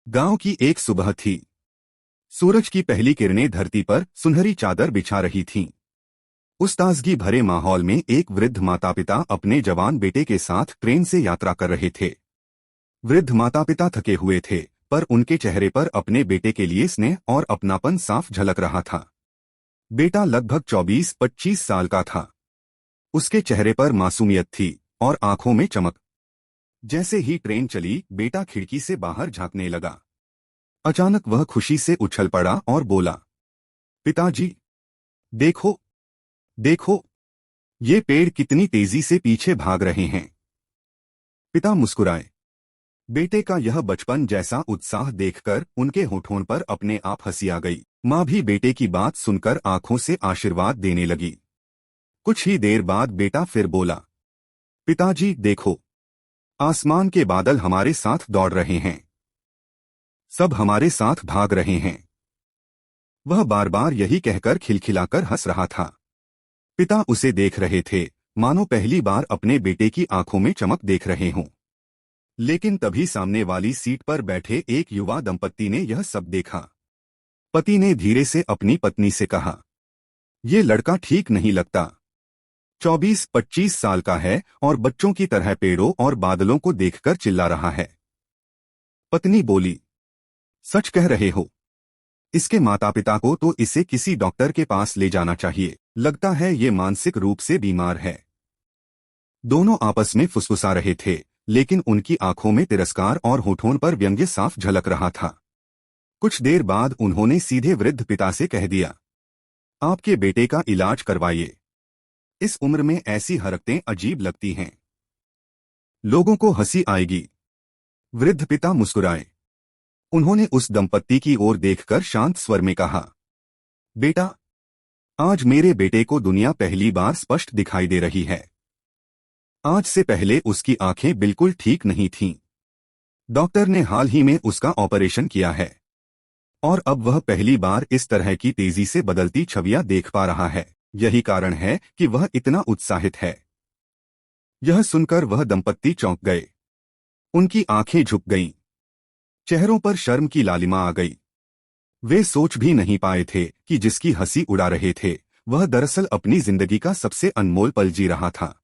गांव की एक सुबह थी। सूरज की पहली किरणें धरती पर सुनहरी चादर बिछा रही थीं। उस ताजगी भरे माहौल में एक वृद्ध माता पिता अपने जवान बेटे के साथ ट्रेन से यात्रा कर रहे थे। वृद्ध माता पिता थके हुए थे, पर उनके चेहरे पर अपने बेटे के लिए स्नेह और अपनापन साफ झलक रहा था। बेटा लगभग 24-25 साल का था। उसके चेहरे पर मासूमियत थी और आंखों में चमक। जैसे ही ट्रेन चली, बेटा खिड़की से बाहर झांकने लगा। अचानक वह खुशी से उछल पड़ा और बोला, पिताजी, देखो देखो, ये पेड़ कितनी तेजी से पीछे भाग रहे हैं। पिता मुस्कुराए। बेटे का यह बचपन जैसा उत्साह देखकर उनके होठों पर अपने आप हंसी आ गई। माँ भी बेटे की बात सुनकर आंखों से आशीर्वाद देने लगी। कुछ ही देर बाद बेटा फिर बोला, पिताजी देखो, आसमान के बादल हमारे साथ दौड़ रहे हैं। सब हमारे साथ भाग रहे हैं। वह बार बार यही कहकर खिलखिलाकर हंस रहा था। पिता उसे देख रहे थे, मानो पहली बार अपने बेटे की आंखों में चमक देख रहे हों। लेकिन तभी सामने वाली सीट पर बैठे एक युवा दंपत्ति ने यह सब देखा। पति ने धीरे से अपनी पत्नी से कहा, ये लड़का ठीक नहीं लगता। 24-25 साल का है और बच्चों की तरह पेड़ों और बादलों को देखकर चिल्ला रहा है। पत्नी बोली, सच कह रहे हो। इसके माता पिता को तो इसे किसी डॉक्टर के पास ले जाना चाहिए। लगता है ये मानसिक रूप से बीमार है। दोनों आपस में फुसफुसा रहे थे, लेकिन उनकी आंखों में तिरस्कार और होठों पर व्यंग्य साफ झलक रहा था। कुछ देर बाद उन्होंने सीधे वृद्ध पिता से कह दिया, आपके बेटे का इलाज करवाइए। इस उम्र में ऐसी हरकतें अजीब लगती हैं। लोगों को हंसी आएगी। वृद्ध पिता मुस्कुराए। उन्होंने उस दंपत्ति की ओर देखकर शांत स्वर में कहा, बेटा, आज मेरे बेटे को दुनिया पहली बार स्पष्ट दिखाई दे रही है। आज से पहले उसकी आंखें बिल्कुल ठीक नहीं थीं। डॉक्टर ने हाल ही में उसका ऑपरेशन किया है और अब वह पहली बार इस तरह की तेजी से बदलती छवियां देख पा रहा है। यही कारण है कि वह इतना उत्साहित है। यह सुनकर वह दंपत्ति चौंक गए। उनकी आंखें झुक गईं। चेहरों पर शर्म की लालिमा आ गई। वे सोच भी नहीं पाए थे कि जिसकी हंसी उड़ा रहे थे, वह दरअसल अपनी जिंदगी का सबसे अनमोल पल जी रहा था।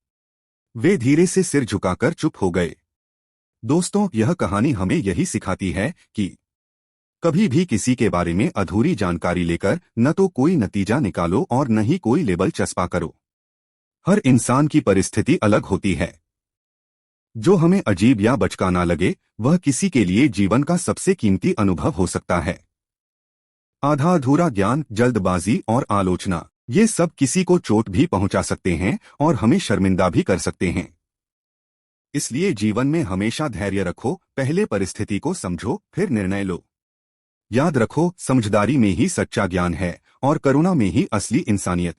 वे धीरे से सिर झुकाकर चुप हो गए। दोस्तों, यह कहानी हमें यही सिखाती है कि कभी भी किसी के बारे में अधूरी जानकारी लेकर न तो कोई नतीजा निकालो और न ही कोई लेबल चस्पा करो। हर इंसान की परिस्थिति अलग होती है। जो हमें अजीब या बचकाना लगे, वह किसी के लिए जीवन का सबसे कीमती अनुभव हो सकता है। आधा अधूरा ज्ञान, जल्दबाजी और आलोचना, ये सब किसी को चोट भी पहुंचा सकते हैं और हमें शर्मिंदा भी कर सकते हैं। इसलिए जीवन में हमेशा धैर्य रखो, पहले परिस्थिति को समझो, फिर निर्णय लो। याद रखो, समझदारी में ही सच्चा ज्ञान है और करुणा में ही असली इंसानियत।